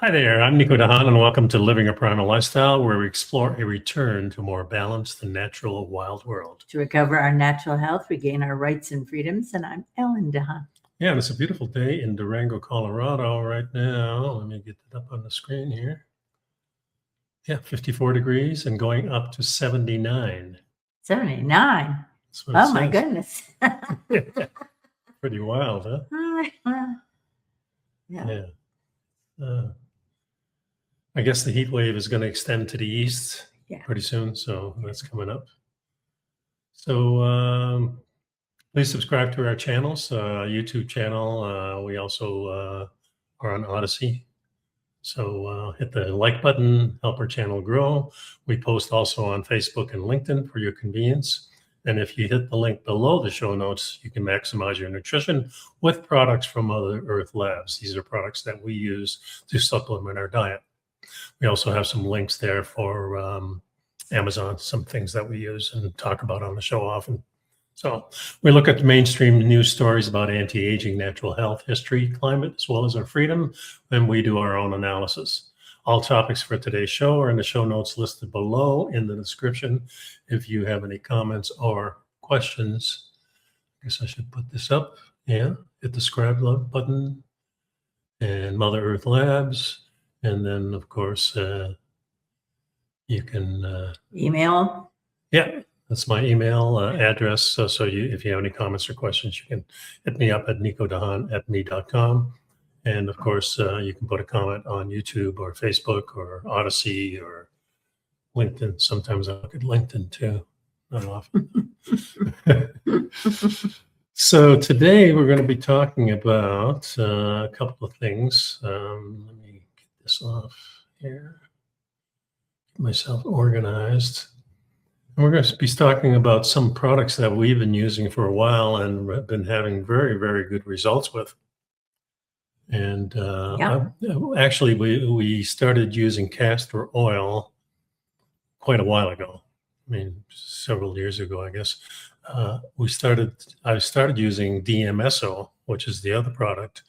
Hi there, I'm nicodehaan, and welcome to Living a Primal Lifestyle, where we explore a return to a more balanced and natural wild world. To recover our natural health, regain our rights and freedoms, and I'm Ellen DeHaan. Yeah, and it's a beautiful day in Durango, Colorado right now. Let me get it up on the screen here. Yeah, 54 degrees and going up to 79. 79? That's what it Oh, my says. goodness. Pretty wild, huh? Yeah. I guess the heat wave is going to extend to the east pretty soon, so that's coming up. So please subscribe to our channels, YouTube channel. We also are on Odysee. So hit the like button, help our channel grow. We post also on Facebook and LinkedIn for your convenience. And if you hit the link below the show notes, you can maximize your nutrition with products from Mother Earth Labs. These are products that we use to supplement our diet. We also have some links there for Amazon, some things that we use and talk about on the show often. So we look at the mainstream news stories about anti-aging, natural health, history, climate, as well as our freedom, and we do our own analysis. All topics for today's show are in the show notes listed below in the description. If you have any comments or questions, I guess I should put this up. Yeah, hit the subscribe button and Mother Earth Labs. And then, of course, you can email. Yeah, that's my email address. So if you have any comments or questions, you can hit me up at nicodehaan@me.com. And of course, you can put a comment on YouTube or Facebook or Odysee or LinkedIn. Sometimes I look at LinkedIn too, not often. So today we're going to be talking about a couple of things. Let me get this off here, get myself organized. And we're going to be talking about some products that we've been using for a while and have been having very, very good results with. And actually, we started using castor oil quite a while ago. I mean, several years ago, I guess. I started using DMSO, which is the other product,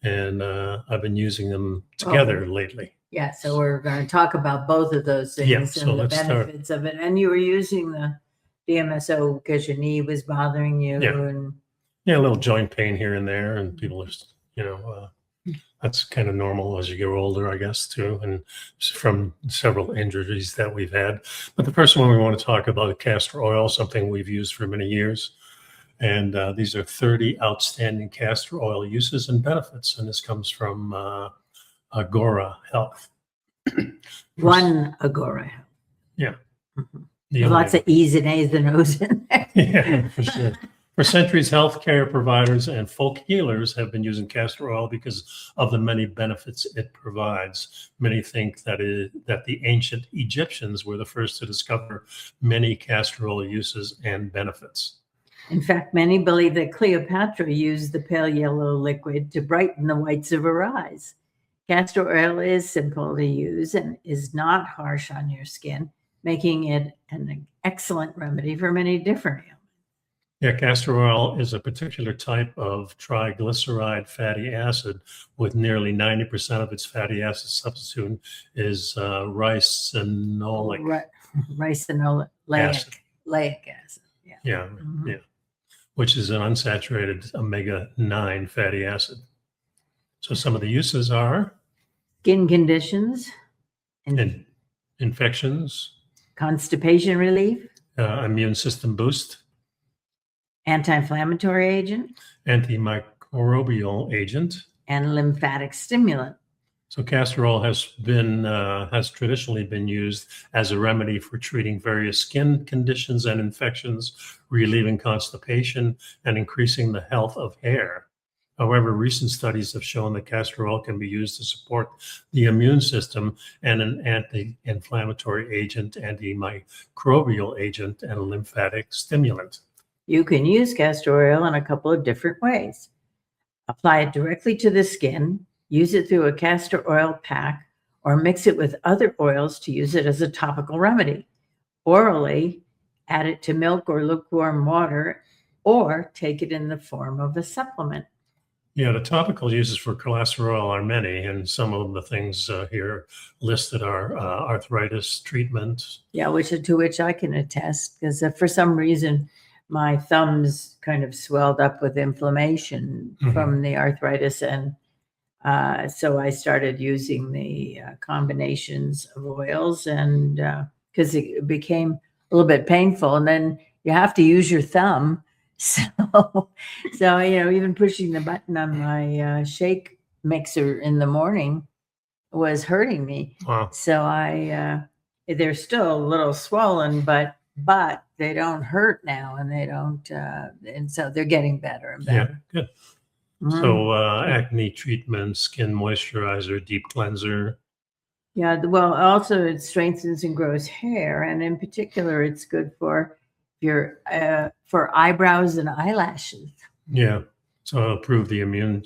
and I've been using them together lately. Yeah, so we're going to talk about both of those things and the benefits of it. And you were using the DMSO because your knee was bothering you. Yeah, a little joint pain here and there, and people are, that's kind of normal as you get older, I guess, too, and from several injuries that we've had. But the first one we want to talk about is castor oil, something we've used for many years. And these are 30 outstanding castor oil uses and benefits. And this comes from Agora Health. One Agora Health. Yeah. Lots of E's and A's and O's in there. Yeah, for sure. For centuries, healthcare providers and folk healers have been using castor oil because of the many benefits it provides. Many think that the ancient Egyptians were the first to discover many castor oil uses and benefits. In fact, many believe that Cleopatra used the pale yellow liquid to brighten the whites of her eyes. Castor oil is simple to use and is not harsh on your skin, making it an excellent remedy for many different ailments. Yeah, castor oil is a particular type of triglyceride fatty acid with nearly 90% of its fatty acid substitute is ricinoleic acid. Yeah, which is an unsaturated omega-9 fatty acid. So some of the uses are skin conditions, and infections, constipation relief, immune system boost, anti-inflammatory agent, antimicrobial agent, and lymphatic stimulant. So castor oil has traditionally been used as a remedy for treating various skin conditions and infections, relieving constipation, and increasing the health of hair. However, recent studies have shown that castor oil can be used to support the immune system and an anti-inflammatory agent, antimicrobial agent, and lymphatic stimulant. You can use castor oil in a couple of different ways. Apply it directly to the skin, use it through a castor oil pack, or mix it with other oils to use it as a topical remedy. Orally, add it to milk or lukewarm water, or take it in the form of a supplement. Yeah, the topical uses for cholesterol are many, and some of the things here listed are arthritis treatment. Yeah, to which I can attest, because for some reason my thumbs kind of swelled up with inflammation from the arthritis, and so I started using the combinations of oils, and because it became a little bit painful, and then you have to use your thumb. So, even pushing the button on my shake mixer in the morning was hurting me. Wow. So they're still a little swollen, but they don't hurt now, and they don't, and so they're getting better and better. Yeah, good. So acne treatment, skin moisturizer, deep cleanser. Yeah, well, also it strengthens and grows hair, and in particular, it's good for for eyebrows and eyelashes. Yeah, so improve the immune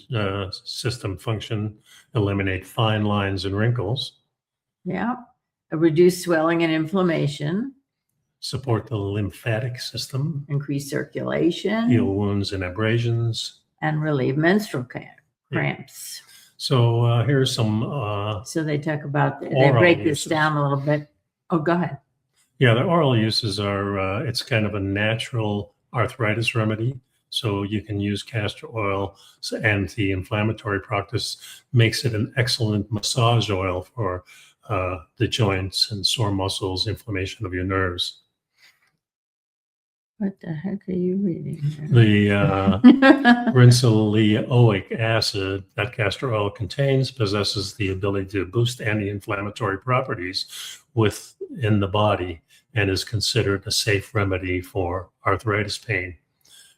system function, eliminate fine lines and wrinkles. Yeah, reduce swelling and inflammation. Support the lymphatic system. Increase circulation. Heal wounds and abrasions. And relieve menstrual cramps. So here's some. So they talk about, they break this down a little bit. Oh, go ahead. Yeah, the oral uses are, it's kind of a natural arthritis remedy. So you can use castor oil, anti-inflammatory practice makes it an excellent massage oil for the joints and sore muscles, inflammation of your nerves. What the heck are you reading here? The rinsoleoic acid that castor oil contains possesses the ability to boost anti-inflammatory properties within the body and is considered a safe remedy for arthritis pain.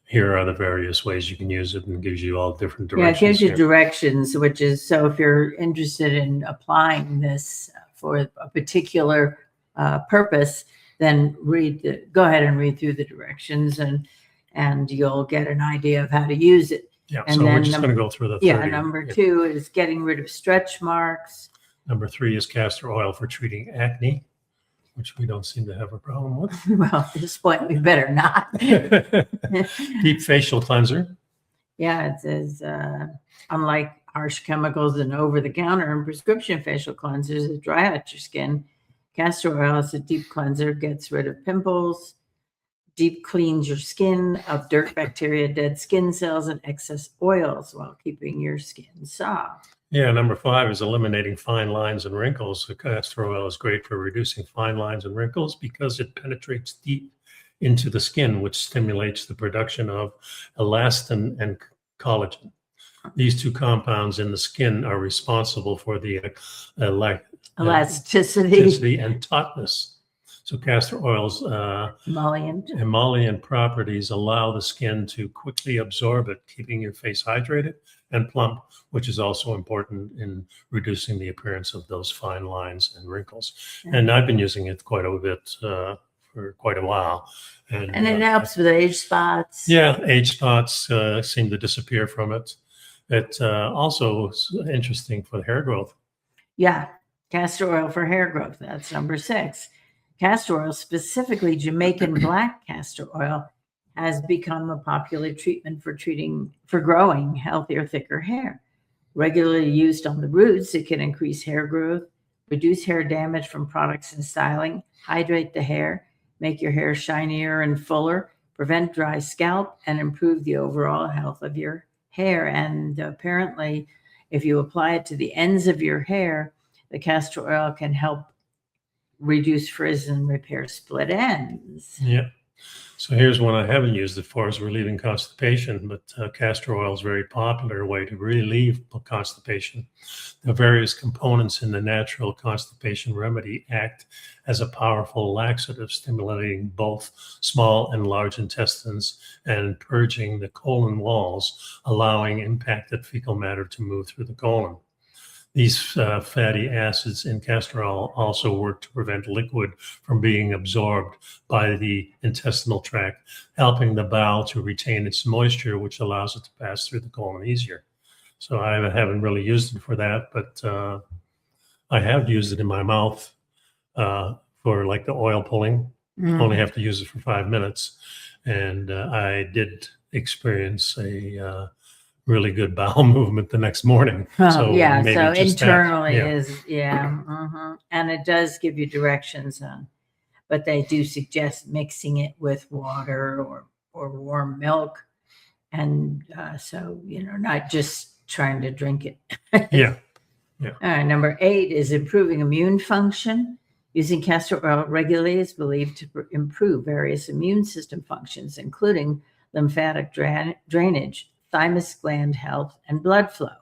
Here are the various ways you can use it, and gives you all different directions. Yeah, it gives you directions, which is, so if you're interested in applying this for a particular purpose, then go ahead and read through the directions, and you'll get an idea of how to use it. Yeah, and so then we're just going to go through the 30. Yeah, number 2 is getting rid of stretch marks. Number 3 is castor oil for treating acne, which we don't seem to have a problem with. Well, at this point, we better not. Deep facial cleanser. Yeah, it says, unlike harsh chemicals and over-the-counter and prescription facial cleansers that dry out your skin, castor oil is a deep cleanser, gets rid of pimples, deep cleans your skin of dirt, bacteria, dead skin cells, and excess oils while keeping your skin soft. Yeah, number 5 is eliminating fine lines and wrinkles. So castor oil is great for reducing fine lines and wrinkles because it penetrates deep into the skin, which stimulates the production of elastin and collagen. These two compounds in the skin are responsible for the elasticity and tautness. So castor oil's emollient properties allow the skin to quickly absorb it, keeping your face hydrated and plump, which is also important in reducing the appearance of those fine lines and wrinkles. Yeah. And I've been using it quite a bit for quite a while. And it helps with age spots. Yeah, age spots seem to disappear from it. It also is interesting for hair growth. Yeah, castor oil for hair growth. That's number 6. Castor oil, specifically Jamaican black castor oil, has become a popular treatment for growing healthier, thicker hair. Regularly used on the roots, it can increase hair growth, reduce hair damage from products and styling, hydrate the hair, make your hair shinier and fuller, prevent dry scalp, and improve the overall health of your hair. And apparently, if you apply it to the ends of your hair, the castor oil can help reduce frizz and repair split ends. Yeah. So here's one I haven't used it for, is relieving constipation, but castor oil is a very popular way to relieve constipation. The various components in the natural constipation remedy act as a powerful laxative, stimulating both small and large intestines and purging the colon walls, allowing impacted fecal matter to move through the colon. These fatty acids in castor oil also work to prevent liquid from being absorbed by the intestinal tract, helping the bowel to retain its moisture, which allows it to pass through the colon easier. So I haven't really used it for that, but I have used it in my mouth for like the oil pulling. Only have to use it for 5 minutes. And I did experience a really good bowel movement the next morning. Oh, So yeah. maybe So just that. internally Yeah. is, and it does give you directions on, but they do suggest mixing it with water or warm milk. And so, not just trying to drink it. Yeah. All right, number 8 is improving immune function. Using castor oil regularly is believed to improve various immune system functions, including lymphatic drainage, thymus gland health, and blood flow.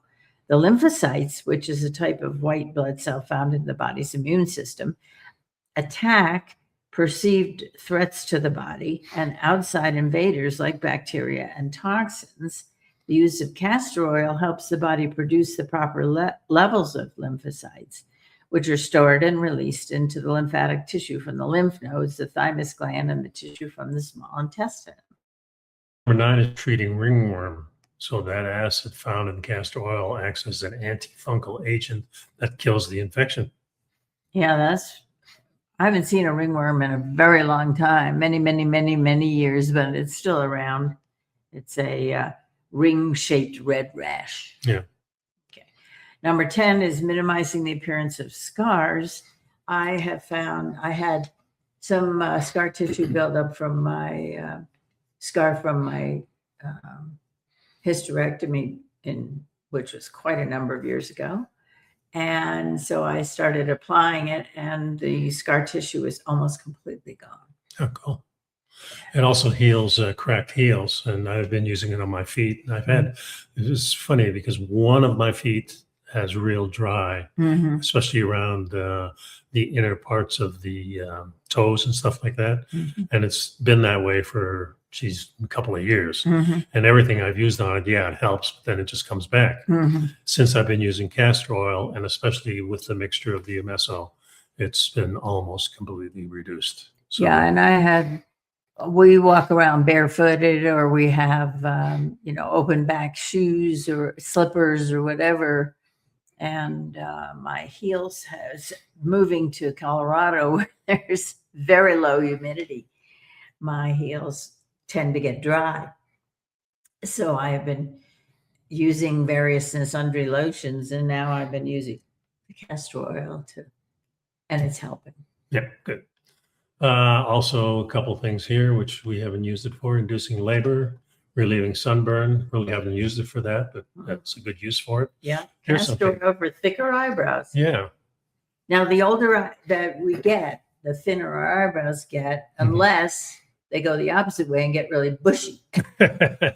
The lymphocytes, which is a type of white blood cell found in the body's immune system, attack perceived threats to the body and outside invaders like bacteria and toxins. The use of castor oil helps the body produce the proper levels of lymphocytes, which are stored and released into the lymphatic tissue from the lymph nodes, the thymus gland, and the tissue from the small intestine. Number 9 is treating ringworm. So that acid found in castor oil acts as an antifungal agent that kills the infection. Yeah, I haven't seen a ringworm in a very long time, many years, but it's still around. It's a ring-shaped red rash. Yeah. Okay. Number 10 is minimizing the appearance of scars. I have found I had some scar tissue buildup from my scar from my hysterectomy, which was quite a number of years ago. And so I started applying it, and the scar tissue is almost completely gone. Oh, cool. It also heals cracked heels, and I've been using it on my feet. And I've had, it's funny because one of my feet has real dry, especially around the inner parts of the toes and stuff like that. And it's been that way for, a couple of years. And everything I've used on it, yeah, it helps, but then it just comes back. Since I've been using castor oil, and especially with the mixture of DMSO, it's been almost completely reduced. So, yeah, and we walk around barefooted, or we have, open back shoes or slippers or whatever. And my heels moving to Colorado, where there's very low humidity, my heels tend to get dry. So I have been using various and sundry lotions, and now I've been using the castor oil and it's helping. Yeah, good. Also, a couple things here, which we haven't used it for: inducing labor, relieving sunburn. Really haven't used it for that, but that's a good use for it. Yeah, Here's castor oil for thicker eyebrows. Yeah. Now, the older that we get, the thinner our eyebrows get, unless they go the opposite way and get really bushy.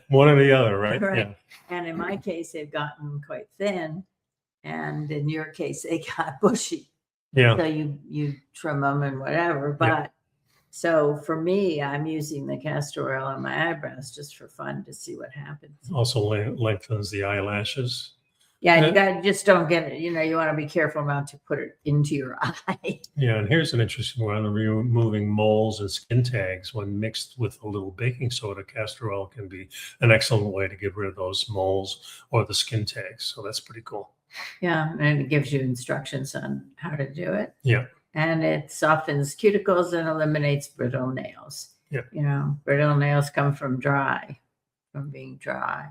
One or the other, right? Right. Yeah. And in my case, they've gotten quite thin, and in your case, they got bushy. Yeah. So you trim them and whatever. But so for me, I'm using the castor oil on my eyebrows just for fun to see what happens. Also lengthens the eyelashes. Yeah, you just don't get it. You want to be careful not to put it into your eye. Yeah, and here's an interesting one: removing moles and skin tags. When mixed with a little baking soda, castor oil can be an excellent way to get rid of those moles or the skin tags. So that's pretty cool. Yeah, and it gives you instructions on how to do it. Yeah. And it softens cuticles and eliminates brittle nails. Yeah. Brittle nails come from being dry.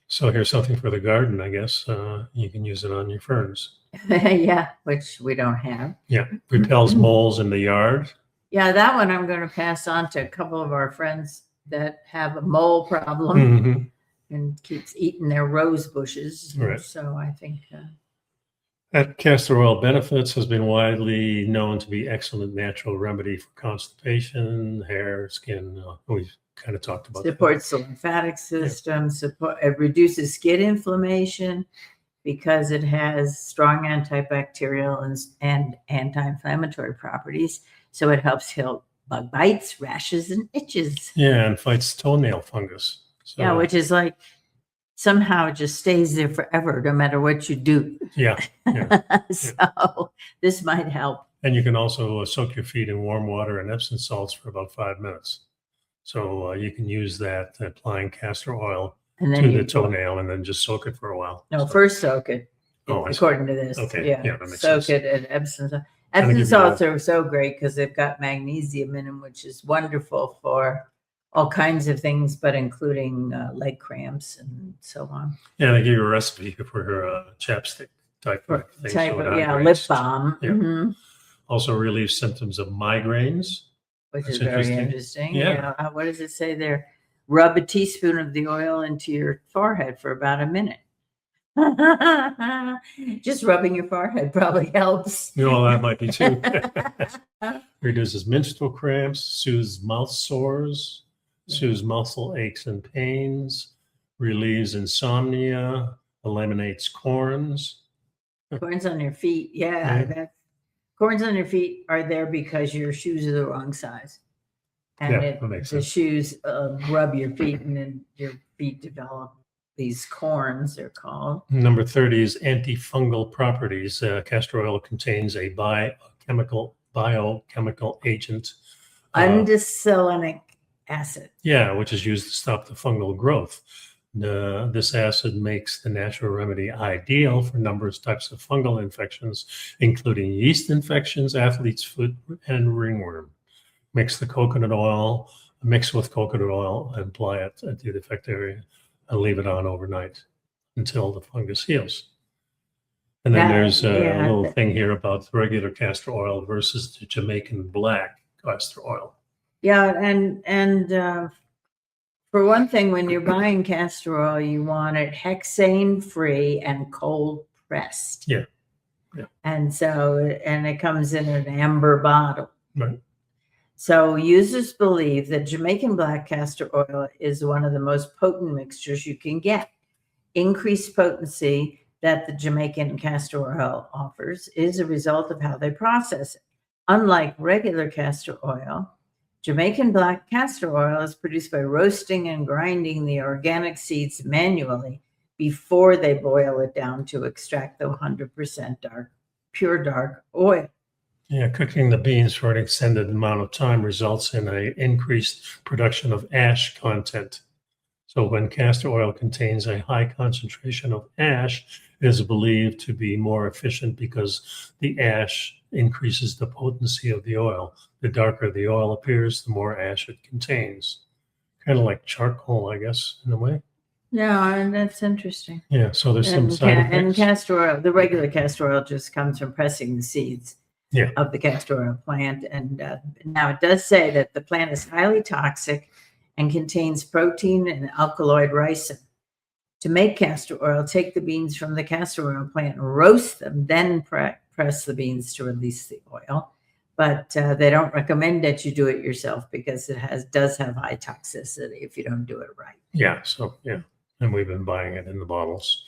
So here's something for the garden, I guess. You can use it on your ferns. Yeah, which we don't have. Yeah, repels moles in the yard. Yeah, that one I'm going to pass on to a couple of our friends that have a mole problem and keeps eating their rose bushes. Right. So I think... That castor oil benefits has been widely known to be excellent natural remedy for constipation, hair, skin. We've kind of talked about supports the lymphatic system. It reduces skin inflammation because it has strong antibacterial and anti-inflammatory properties. So it helps heal bug bites, rashes, and itches. Yeah, and fights toenail fungus. So, yeah, which is like somehow it just stays there forever, no matter what you do. Yeah. So this might help. And you can also soak your feet in warm water and Epsom salts for about 5 minutes. So you can use that, applying castor oil to the toenail, and then just soak it for a while. No, first soak it, Oh, according to this. Okay. Yeah, that makes soak sense. it in Epsom salts. Epsom salts are so great because they've got magnesium in them, which is wonderful for all kinds of things, but including leg cramps and so on. Yeah, they give you a recipe for her chapstick type of thing. So it Yeah, lip hydrates. balm. Yeah. Mhm. Also relieves symptoms of migraines. Which That's is very interesting. interesting. Yeah. What does it say there? Rub a teaspoon of the oil into your forehead for about a minute. Just rubbing your forehead probably helps. You know, that might be too. Reduces menstrual cramps, soothes mouth sores, soothes muscle aches and pains, relieves insomnia, eliminates corns. Corns on your feet. Yeah. Corns on your feet are there because your shoes are the wrong size. And Yeah, that makes the sense. shoes rub your feet and then your feet develop these corns, they're called. Number 30 is antifungal properties. Castor oil contains a biochemical agent. Undecylenic acid. Yeah, which is used to stop the fungal growth. This acid makes the natural remedy ideal for numerous types of fungal infections, including yeast infections, athlete's foot, and ringworm. Mix with coconut oil and apply it at the affected area and leave it on overnight until the fungus heals. And then there's a little thing here about regular castor oil versus the Jamaican black castor oil. Yeah, and for one thing, when you're buying castor oil, you want it hexane-free and cold pressed. Yeah. And it comes in an amber bottle. Right. So users believe that Jamaican black castor oil is one of the most potent mixtures you can get. Increased potency that the Jamaican castor oil offers is a result of how they process it. Unlike regular castor oil, Jamaican black castor oil is produced by roasting and grinding the organic seeds manually before they boil it down to extract the 100% pure dark oil. Yeah, cooking the beans for an extended amount of time results in an increased production of ash content. So when castor oil contains a high concentration of ash, it is believed to be more efficient because the ash increases the potency of the oil. The darker the oil appears, the more ash it contains. Kind of like charcoal, I guess, in a way. Yeah, and that's interesting. Yeah, so there's some side effects. And castor oil, the regular castor oil just comes from pressing the seeds of the castor oil plant. And now it does say that the plant is highly toxic and contains protein and alkaloid ricin. To make castor oil, take the beans from the castor oil plant and roast them, then press the beans to release the oil. But they don't recommend that you do it yourself because it does have high toxicity if you don't do it right. Yeah, and we've been buying it in the bottles.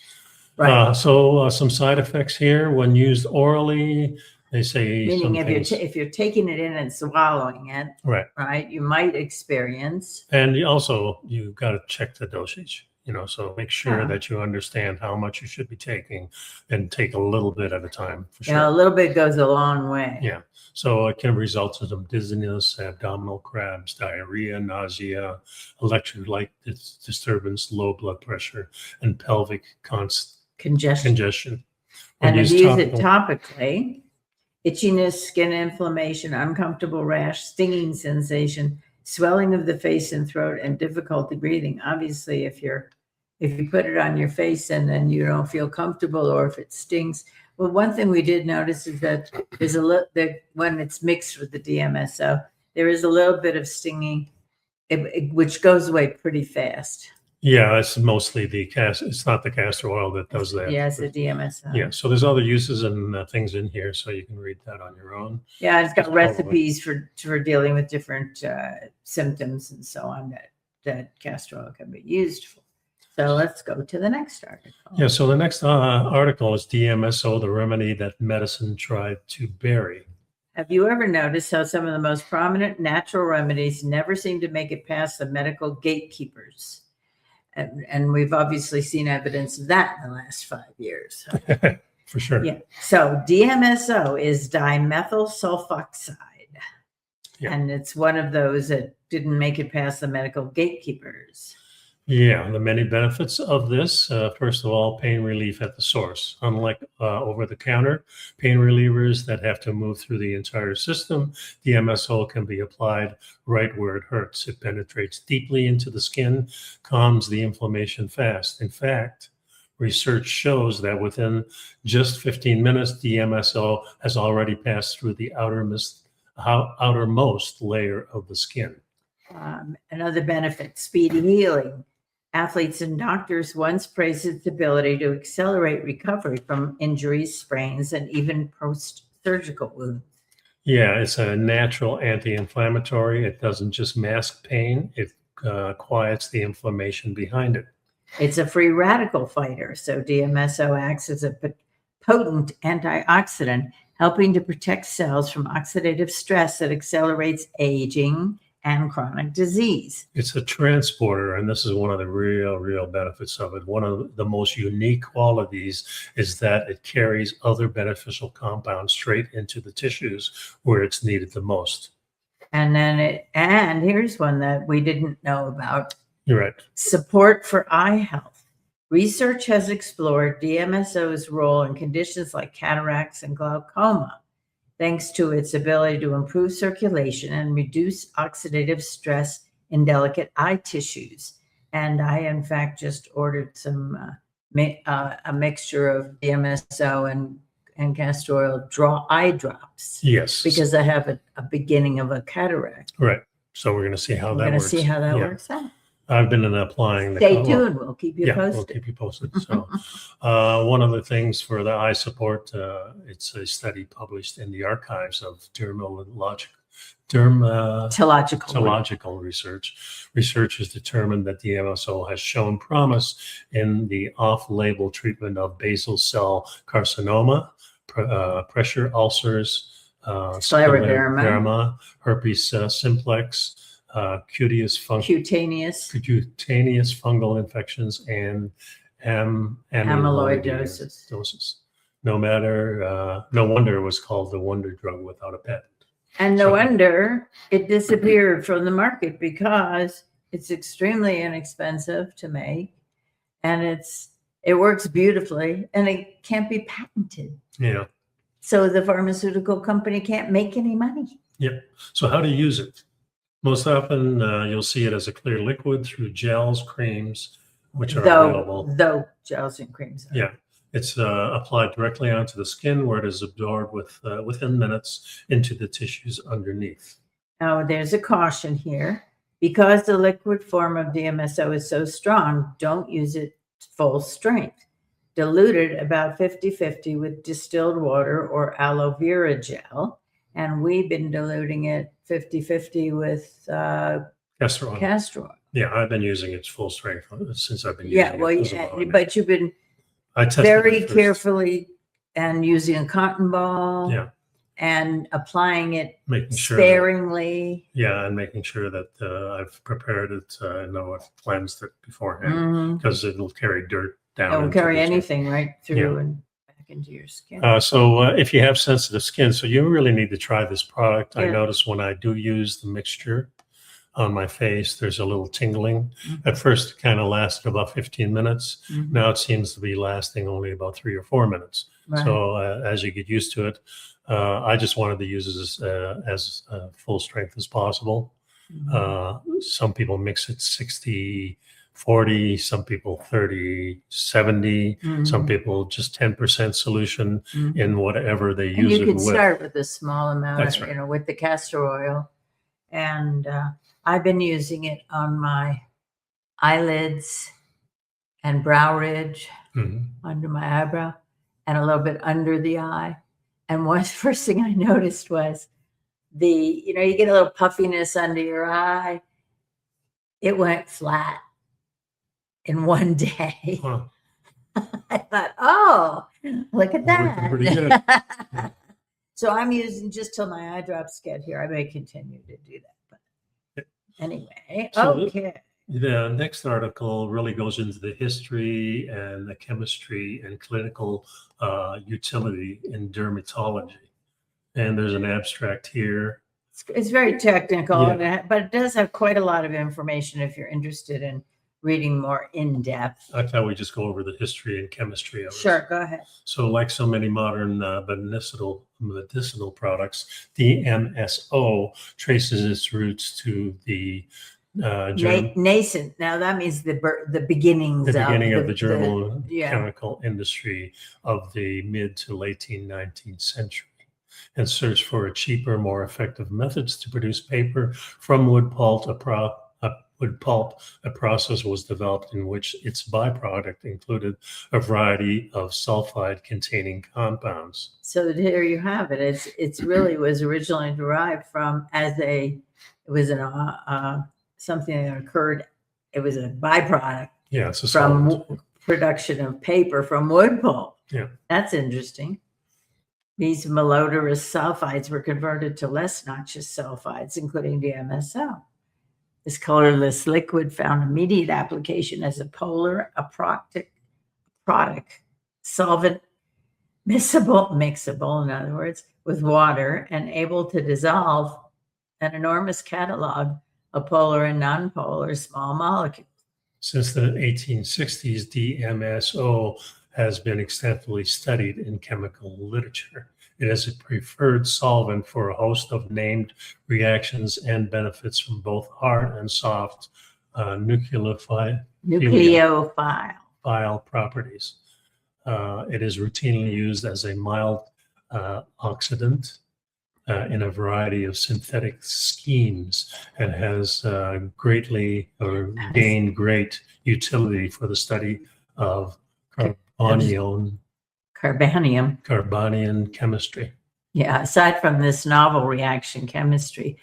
Right. Some side effects here when used orally. They say meaning if you're taking it in and swallowing it, right, you might experience. And you've got to check the dosage. So make sure that you understand how much you should be taking and take a little bit at a time. For sure. Yeah, a little bit goes a long way. Yeah. So it can result in some dizziness, abdominal cramps, diarrhea, nausea, electrolyte disturbance, low blood pressure, and pelvic congestion. And if you use it topically, itchiness, skin inflammation, uncomfortable rash, stinging sensation, swelling of the face and throat, and difficulty breathing. Obviously, if you put it on your face and then you don't feel comfortable or if it stings. Well, one thing we did notice is that there's when it's mixed with the DMSO, there is a little bit of stinging, which goes away pretty fast. Yeah, it's mostly it's not the castor oil that does that. Yeah, it's the DMSO. Yeah, so there's other uses and things in here, so you can read that on your own. Yeah, it's got recipes for dealing with different symptoms and so on that castor oil can be used for. So let's go to the next article. Yeah, so the next article is DMSO, the remedy that medicine tried to bury. Have you ever noticed how some of the most prominent natural remedies never seem to make it past the medical gatekeepers? And we've obviously seen evidence of that in the last 5 years. For sure. Yeah. So DMSO is dimethyl sulfoxide. Yeah. And it's one of those that didn't make it past the medical gatekeepers. Yeah, the many benefits of this. First of all, pain relief at the source. Unlike over-the-counter pain relievers that have to move through the entire system, DMSO can be applied right where it hurts. It penetrates deeply into the skin, calms the inflammation fast. In fact, research shows that within just 15 minutes, DMSO has already passed through the outermost layer of the skin. Another benefit, speedy healing. Athletes and doctors once praised its ability to accelerate recovery from injuries, sprains, and even post-surgical wounds. Yeah, it's a natural anti-inflammatory. It doesn't just mask pain, it quiets the inflammation behind it. It's a free radical fighter, so DMSO acts as a potent antioxidant, helping to protect cells from oxidative stress that accelerates aging and chronic disease. It's a transporter, and this is one of the real benefits of it. One of the most unique qualities is that it carries other beneficial compounds straight into the tissues where it's needed the most. And here's one that we didn't know about. You're right. Support for eye health. Research has explored DMSO's role in conditions like cataracts and glaucoma, thanks to its ability to improve circulation and reduce oxidative stress in delicate eye tissues. And I, in fact, just ordered some a mixture of DMSO and castor oil eye drops. Yes. Because I have a beginning of a cataract. Right. So we're going to see how that works. We're going to see how that works out. I've been applying the Stay tuned. We'll keep you posted. We'll keep you posted. So one of the things for the eye support, it's a study published in the archives of dermatological research. Research has determined that DMSO has shown promise in the off-label treatment of basal cell carcinoma, pressure ulcers, scleroderma, herpes simplex, cutaneous fungal infections, and amyloidosis. No wonder it was called the wonder drug without a patent. And no wonder it disappeared from the market, because it's extremely inexpensive to make, and it works beautifully, and it can't be patented. Yeah. So the pharmaceutical company can't make any money. Yep. So how to use it? Most often, you'll see it as a clear liquid through gels, creams, which are available. Though gels and creams. Yeah, it's applied directly onto the skin, where it is absorbed within minutes into the tissues underneath. Now, there's a caution here. Because the liquid form of DMSO is so strong, don't use it full strength. Dilute it about 50-50 with distilled water or aloe vera gel. And we've been diluting it 50-50 with castor oil. Yeah, I've been using it full strength since I've been using it. But you've been very carefully and using a cotton ball. Yeah. And applying it sparingly. And making sure that I've prepared it. I know I've cleansed it beforehand, because it'll carry dirt down. It will carry anything right through and into your skin. So if you have sensitive skin, so you really need to try this product. I notice when I do use the mixture on my face, there's a little tingling. At first, it kind of lasted about 15 minutes. Now it seems to be lasting only about 3 or 4 minutes. Right. So as you get used to it, I just wanted to use this as full strength as possible. Some people mix it 60-40, some people 30-70, some people just 10% solution in whatever they use it with. You can start with a small amount, with the castor oil. And I've been using it on my eyelids and brow ridge, under my eyebrow, and a little bit under the eye. And first thing I noticed was you get a little puffiness under your eye. It went flat in one day. Huh. I thought, oh, look at that. Pretty good. So I'm using just till my eye drops get here. I may continue to do that. But anyway, okay. The next article really goes into the history and the chemistry and clinical utility in dermatology. And there's an abstract here. It's very technical, but it does have quite a lot of information if you're interested in reading more in depth. I thought we'd just go over the history and chemistry of it. Sure, go ahead. So like so many modern medicinal products, DMSO traces its roots to the Nascent. Now that means the beginnings the beginning of the German chemical industry of the mid to late 19th century, and searched for cheaper, more effective methods to produce paper from wood pulp. A process was developed in which its byproduct included a variety of sulfide-containing compounds. So there you have it. It's really was originally derived from something that occurred. It was a byproduct. Yeah, it's a from solvent. Production of paper from wood pulp. Yeah, that's interesting. These malodorous sulfides were converted to less noxious sulfides, including DMSO. This colorless liquid found immediate application as a polar aprotic product, solvent mixable, in other words, with water, and able to dissolve an enormous catalog of polar and nonpolar small molecules. Since the 1860s, DMSO has been extensively studied in chemical literature. It is a preferred solvent for a host of named reactions and benefits from both hard and soft nucleophile properties. It is routinely used as a mild oxidant in a variety of synthetic schemes, and has gained great utility for the study of carbanion chemistry. Yeah, aside from this novel reaction chemistry,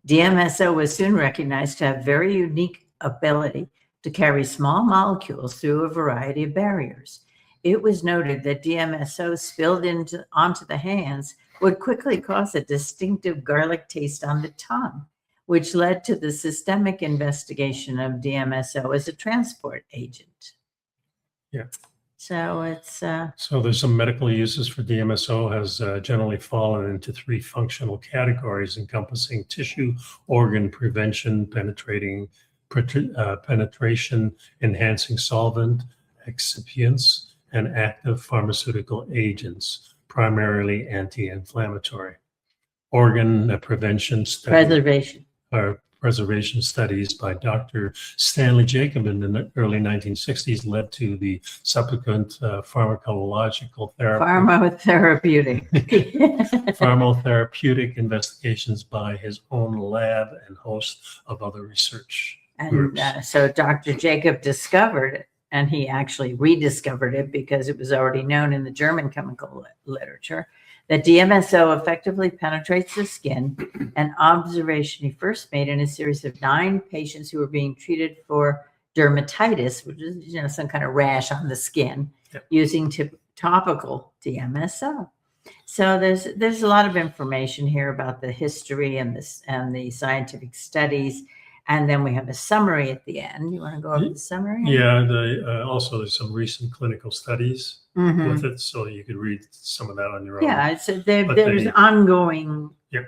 DMSO was soon recognized to have very unique ability to carry small molecules through a variety of barriers. It was noted that DMSO spilled onto the hands would quickly cause a distinctive garlic taste on the tongue, which led to the systemic investigation of DMSO as a transport agent. Yeah. So it's so there's some medical uses for DMSO. Has generally fallen into three functional categories encompassing tissue organ prevention, penetration enhancing solvent, excipients, and active pharmaceutical agents, primarily anti-inflammatory. Organ prevention preservation studies by Dr. Stanley Jacob in the early 1960s led to the subsequent pharmacotherapeutic investigations by his own lab and host of other research groups. So Dr. Jacob discovered it, and he actually rediscovered it because it was already known in the German chemical literature, that DMSO effectively penetrates the skin, an observation he first made in a series of 9 patients who were being treated for dermatitis, which is some kind of rash on the skin, using topical DMSO. So there's a lot of information here about the history and the scientific studies. And then we have a summary at the end. You want to go over the summary? Yeah, also there's some recent clinical studies with it, so you could read some of that on your own. Yeah, there's ongoing. Yep.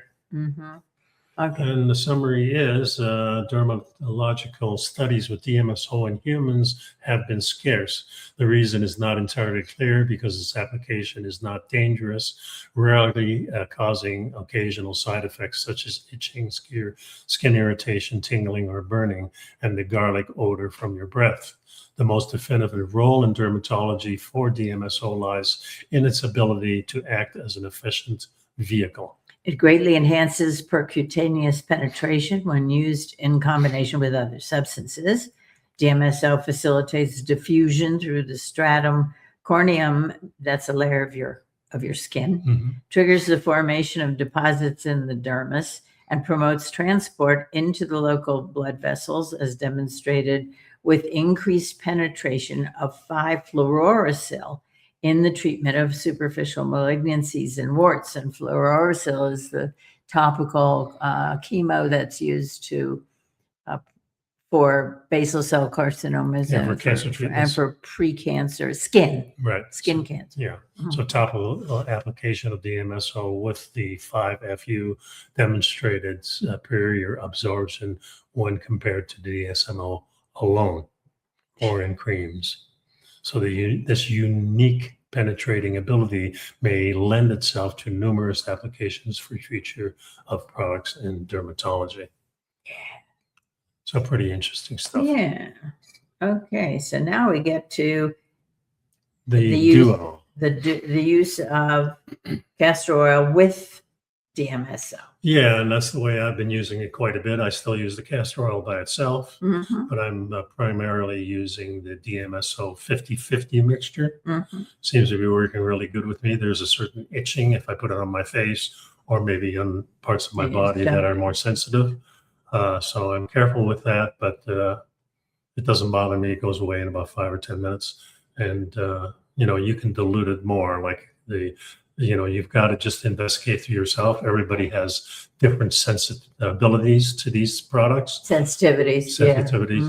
Okay. And the summary is dermatological studies with DMSO in humans have been scarce. The reason is not entirely clear because its application is not dangerous, rarely causing occasional side effects such as itching, skin irritation, tingling, or burning, and the garlic odor from your breath. The most definitive role in dermatology for DMSO lies in its ability to act as an efficient vehicle. It greatly enhances percutaneous penetration when used in combination with other substances. DMSO facilitates diffusion through the stratum corneum, that's a layer of your skin, triggers the formation of deposits in the dermis, and promotes transport into the local blood vessels, as demonstrated with increased penetration of 5-fluorouracil in the treatment of superficial malignancies and warts. And fluorouracil is the topical chemo that's used for basal cell carcinomas and for precancer skin. Right. Skin cancer. Yeah. So topical application of DMSO with the 5-FU demonstrated superior absorption when compared to DSMO alone. or in creams. So this unique penetrating ability may lend itself to numerous applications for future of products in dermatology. So pretty interesting stuff. Yeah. Okay. So now we get to The duo. the use of castor oil with DMSO. Yeah, and that's the way I've been using it quite a bit. I still use the castor oil by itself, but I'm primarily using the DMSO 50-50 mixture. Seems to be working really good with me. There's a certain itching if I put it on my face or maybe on parts of my body that are more sensitive. So I'm careful with that, but it doesn't bother me. It goes away in about 5 or 10 minutes. And, you can dilute it more. Like you've got to just investigate for yourself. Everybody has different sensibilities to these products. Sensitivities.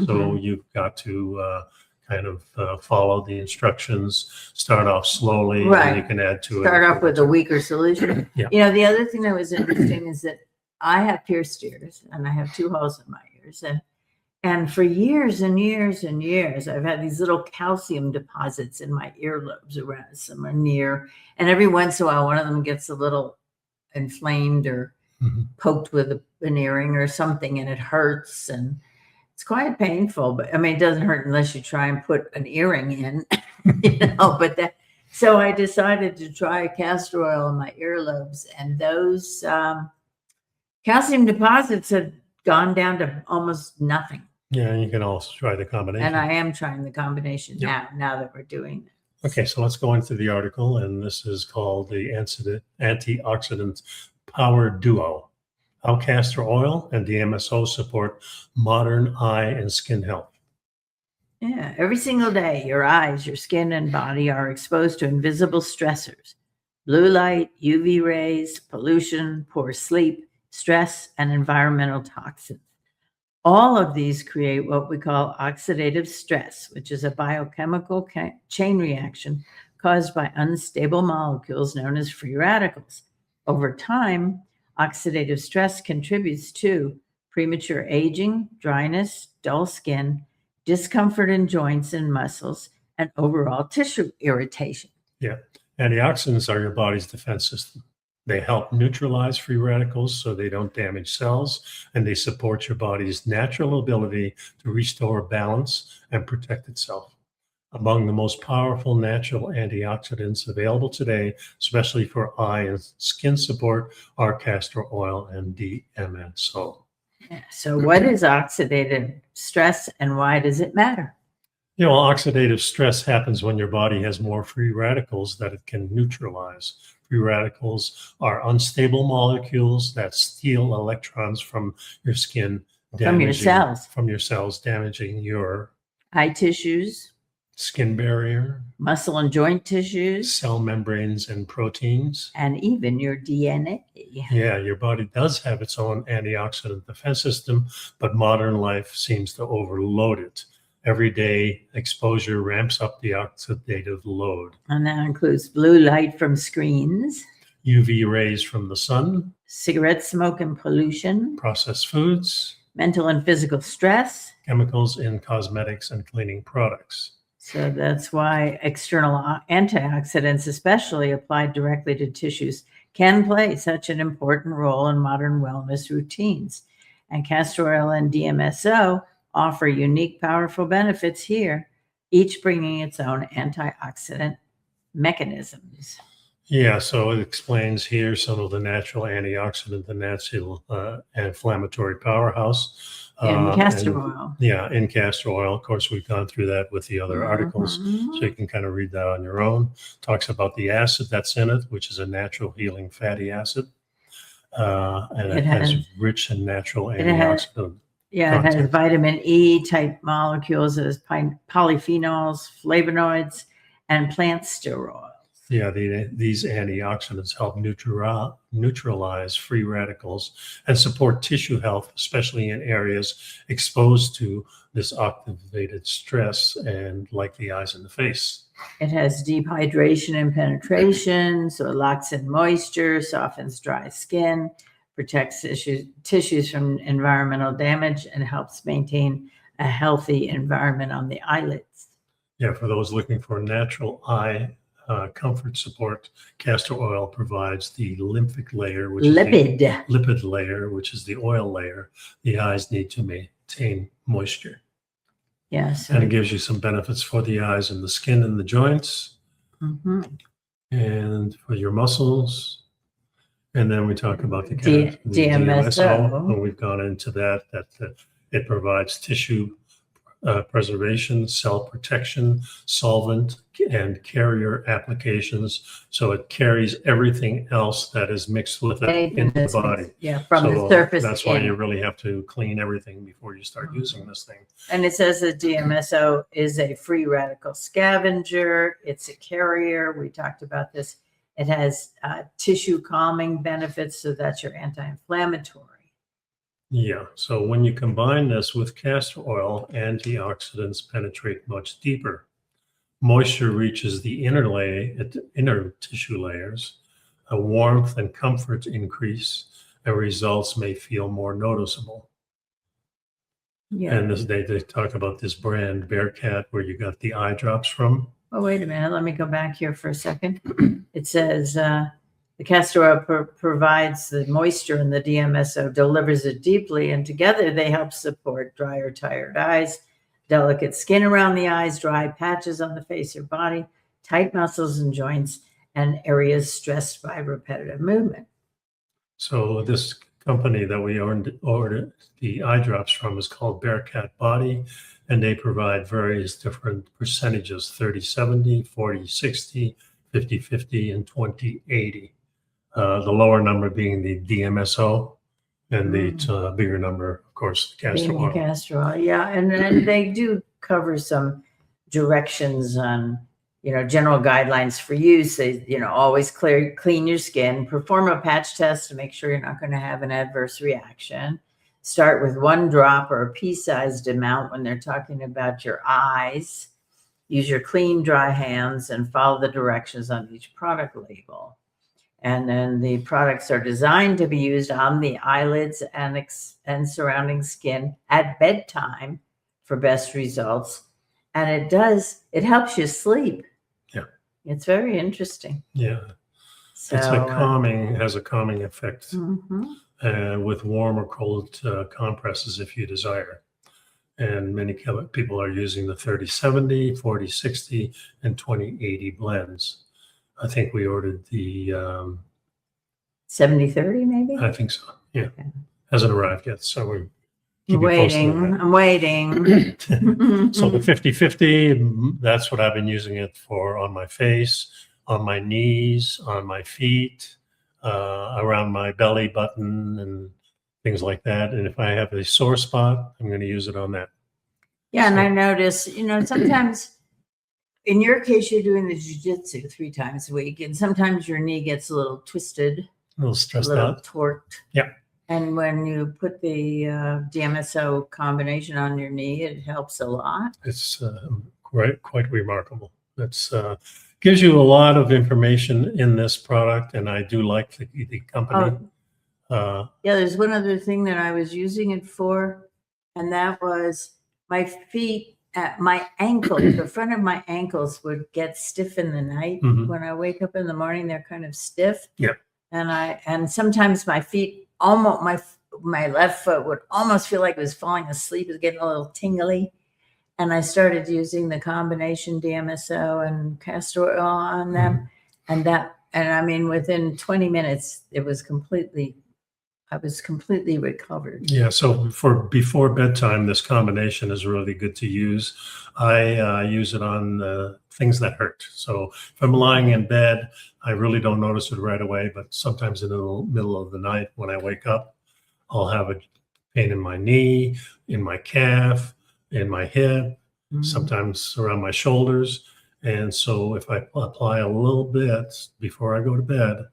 So you've got to kind of follow the instructions, start off slowly, and you can add to it. Start off with a weaker solution. The other thing that was interesting is that I have pierced ears and I have 2 holes in my ears. And for years and years and years, I've had these little calcium deposits in my earlobes around somewhere near. And every once in a while, one of them gets a little inflamed or poked with an earring or something, and it hurts. And it's quite painful. But I mean, it doesn't hurt unless you try and put an earring in, so I decided to try castor oil in my earlobes. And those calcium deposits had gone down to almost nothing. Yeah, you can also try the combination. And I am trying the combination now that we're doing it. Okay, so let's go into the article, and this is called the Antioxidant Power Duo, How Castor Oil and DMSO Support Modern Eye and Skin Health. Yeah, every single day, your eyes, your skin, and body are exposed to invisible stressors: blue light, UV rays, pollution, poor sleep, stress, and environmental toxins. All of these create what we call oxidative stress, which is a biochemical chain reaction caused by unstable molecules known as free radicals. Over time, oxidative stress contributes to premature aging, dryness, dull skin, discomfort in joints and muscles, and overall tissue irritation. Yeah. Antioxidants are your body's defense system. They help neutralize free radicals so they don't damage cells, and they support your body's natural ability to restore balance and protect itself. Among the most powerful natural antioxidants available today, especially for eye and skin support, are castor oil and DMSO. Yeah. So what is oxidative stress and why does it matter? Oxidative stress happens when your body has more free radicals that it can neutralize. Free radicals are unstable molecules that steal electrons from your skin, from your cells, damaging your eye tissues, skin barrier, muscle and joint tissues, cell membranes and proteins, and even your DNA. Yeah, your body does have its own antioxidant defense system, but modern life seems to overload it. Everyday exposure ramps up the oxidative load. And that includes blue light from screens, UV rays from the sun, cigarette smoke and pollution, processed foods, mental and physical stress, chemicals in cosmetics and cleaning products. So that's why external antioxidants, especially applied directly to tissues, can play such an important role in modern wellness routines. And castor oil and DMSO offer unique, powerful benefits here, each bringing its own antioxidant mechanisms. Yeah, so it explains here some of the natural antioxidant, the natural inflammatory powerhouse. In castor oil. Yeah, in castor oil. Of course, we've gone through that with the other articles, so you can kind of read that on your own. Talks about the acid that's in it, which is a natural healing fatty acid. And it has rich and natural antioxidant. It has vitamin E type molecules, it has polyphenols, flavonoids, and plant steroids. Yeah, these antioxidants help neutralize free radicals and support tissue health, especially in areas exposed to this oxidative stress, and like the eyes and the face. It has deep hydration and penetration, so it locks in moisture, softens dry skin, protects tissues from environmental damage, and helps maintain a healthy environment on the eyelids. Yeah, for those looking for natural eye comfort support, castor oil provides the lymphic layer, which is the lipid layer, which is the oil layer the eyes need to maintain moisture. Yes. And it gives you some benefits for the eyes and the skin and the joints, and for your muscles. And then we talk about the DMSO, and we've gone into that it provides tissue preservation, cell protection, solvent, and carrier applications. So it carries everything else that is mixed with it into the body. Yeah, from the surface. That's why you really have to clean everything before you start using this thing. And it says that DMSO is a free radical scavenger. It's a carrier. We talked about this. It has tissue calming benefits, so that's your anti-inflammatory. Yeah, so when you combine this with castor oil, antioxidants penetrate much deeper. Moisture reaches the inner tissue layers. A warmth and comfort increase, and results may feel more noticeable. Yeah. And they talk about this brand, Bearcat, where you got the eye drops from. Oh, wait a minute. Let me go back here for a second. It says the castor oil provides the moisture, and the DMSO delivers it deeply, and together they help support dry or tired eyes, delicate skin around the eyes, dry patches on the face or body, tight muscles and joints, and areas stressed by repetitive movement. So this company that we ordered the eye drops from is called Bearcat Body, and they provide various different percentages: 30-70, 40-60, 50-50, and 20-80. The lower number being the DMSO, and the bigger number, of course, the castor oil. Castor oil, yeah, and then they do cover some directions on, general guidelines for use. They, always clean your skin, perform a patch test to make sure you're not going to have an adverse reaction. Start with 1 drop or a pea-sized amount when they're talking about your eyes. Use your clean, dry hands and follow the directions on each product label. And then the products are designed to be used on the eyelids and surrounding skin at bedtime for best results. And it helps you sleep. Yeah. It's very interesting. Yeah. So, it's has a calming effect with warm or cold compresses if you desire. And many people are using the 30-70, 40-60, and 20-80 blends. I think we ordered the 70-30 maybe? I think so. Yeah. Okay. Hasn't arrived yet. So we're I'm waiting. So the 50-50, that's what I've been using it for on my face, on my knees, on my feet, around my belly button and things like that. And if I have a sore spot, I'm going to use it on that. Yeah. And I notice, sometimes in your case, you're doing the jiu-jitsu 3 times a week, and sometimes your knee gets a little twisted, a little stressed out, torqued. Yeah. And when you put the DMSO combination on your knee, it helps a lot. It's quite remarkable. It's gives you a lot of information in this product, and I do like the company. Yeah, there's one other thing that I was using it for, and that was my feet. My ankles, the front of my ankles would get stiff in the night. When I wake up in the morning, they're kind of stiff. Yeah. And sometimes my feet, almost my left foot would almost feel like it was falling asleep. It was getting a little tingly. And I started using the combination DMSO and castor oil on them. And I mean, within 20 minutes, I was completely recovered. Yeah. So for before bedtime, this combination is really good to use. I use it on things that hurt. So if I'm lying in bed, I really don't notice it right away, but sometimes in the middle of the night when I wake up, I'll have a pain in my knee, in my calf, in my hip, sometimes around my shoulders. And so if I apply a little bit before I go to bed,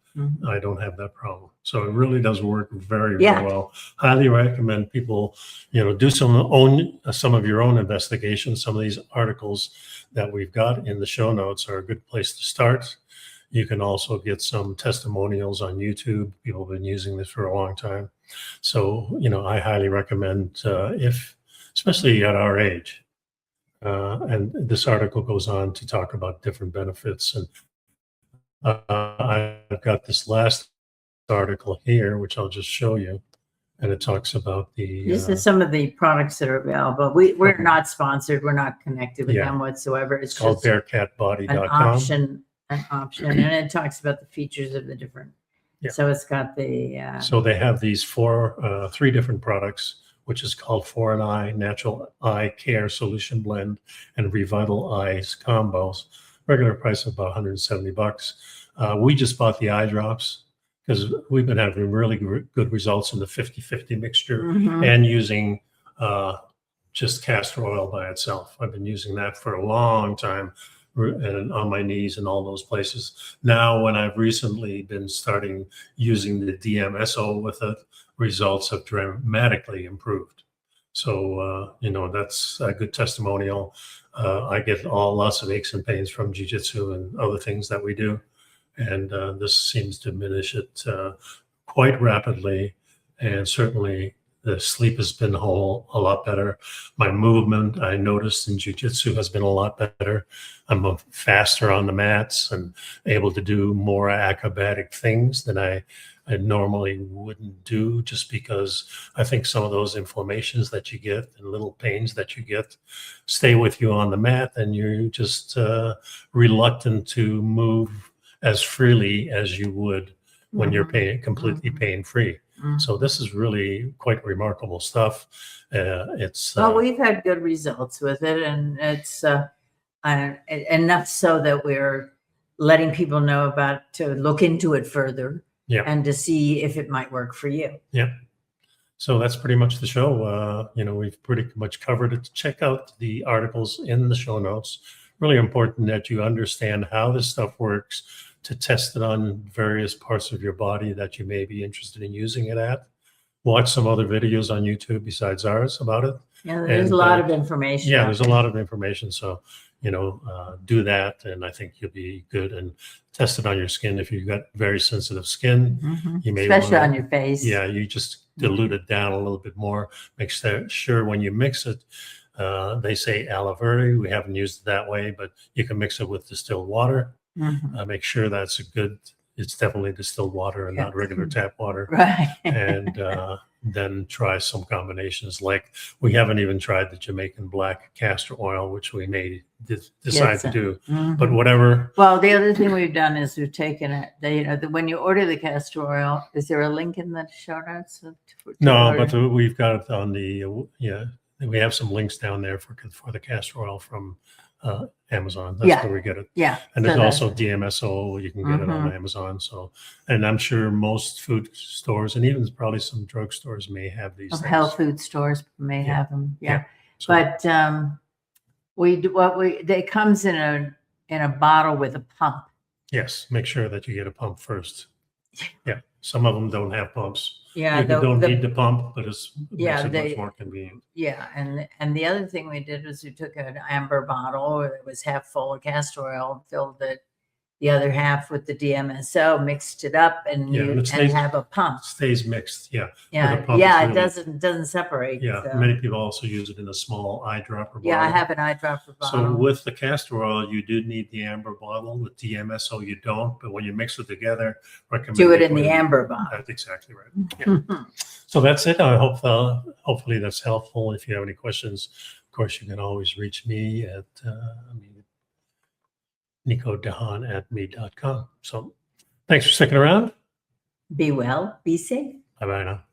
I don't have that problem. So it really does work very, very well. Highly recommend people, do some of your own investigation. Some of these articles that we've got in the show notes are a good place to start. You can also get some testimonials on YouTube. People have been using this for a long time. So, I highly recommend especially especially at our age. And this article goes on to talk about different benefits. And I've got this last article here, which I'll just show you. And it talks about the... This is some of the products that are available. We're not sponsored. We're not connected with them whatsoever. It's called just bearcatbody.com. an option. And it talks about the features of the different. Yeah. So it's got the... So they have these three different products, which is called 4&I Natural Eye Care Solution Blend and Revital Eyes Combos. Regular price of about $170. We just bought the eye drops because we've been having really good results in the 50-50 mixture and using just castor oil by itself. I've been using that for a long time and on my knees and all those places. Now, when I've recently been starting using the DMSO with it, results have dramatically improved. So, that's a good testimonial. I get lots of aches and pains from jiu-jitsu and other things that we do. And this seems to diminish it quite rapidly. And certainly the sleep has been a lot better. My movement, I noticed in jiu-jitsu, has been a lot better. I'm faster on the mats and able to do more acrobatic things than I normally wouldn't do, just because I think some of those inflammations that you get and little pains that you get stay with you on the mat, and you're just reluctant to move as freely as you would when you're completely pain-free. So this is really quite remarkable stuff. Well, we've had good results with it, and it's enough so that we're letting people know to look into it further. Yeah. And to see if it might work for you. Yeah. So that's pretty much the show. We've pretty much covered it. Check out the articles in the show notes. Really important that you understand how this stuff works, to test it on various parts of your body that you may be interested in using it at. Watch some other videos on YouTube besides ours about it. Yeah, there's a lot of information. Yeah, there's a lot of information. So, do that, and I think you'll be good. And test it on your skin. If you've got very sensitive skin, you may especially on your face. Yeah, you just dilute it down a little bit more. Make sure when you mix it, they say aloe vera. We haven't used it that way, but you can mix it with distilled water. Make sure that's it's definitely distilled water and not regular tap water. Right. And then try some combinations. Like, we haven't even tried the Jamaican black castor oil, which we may decide to do. But whatever. Well, the other thing we've done is we've taken it. When you order the castor oil, is there a link in the show notes? No, but we've got it on the we have some links down there for the castor oil from Amazon. That's where we get it. Yeah. And there's also DMSO. You can get it on Amazon. So, and I'm sure most food stores and even probably some drugstores may have these. Health food stores may have them. Yeah. So, but it comes in a bottle with a pump. Yes. Make sure that you get a pump first. Yeah. Some of them don't have pumps. Yeah, you don't need the pump, but it makes it much more convenient. Yeah, and the other thing we did was we took an amber bottle that was half full of castor oil, filled it the other half with the DMSO, mixed it up, and have a pump. Stays mixed, yeah. It doesn't separate. Yeah, so. Many people also use it in a small eyedropper bottle. Yeah, I have an eyedropper bottle. So with the castor oil, you do need the amber bottle. With DMSO, you don't. But when you mix it together, recommend do it in the amber bottle. That's exactly right. Yeah. So that's it. I hope hopefully that's helpful. If you have any questions, of course, you can always reach me at nicodehaan@me.com. So thanks for sticking around. Be well, be safe. Bye-bye now.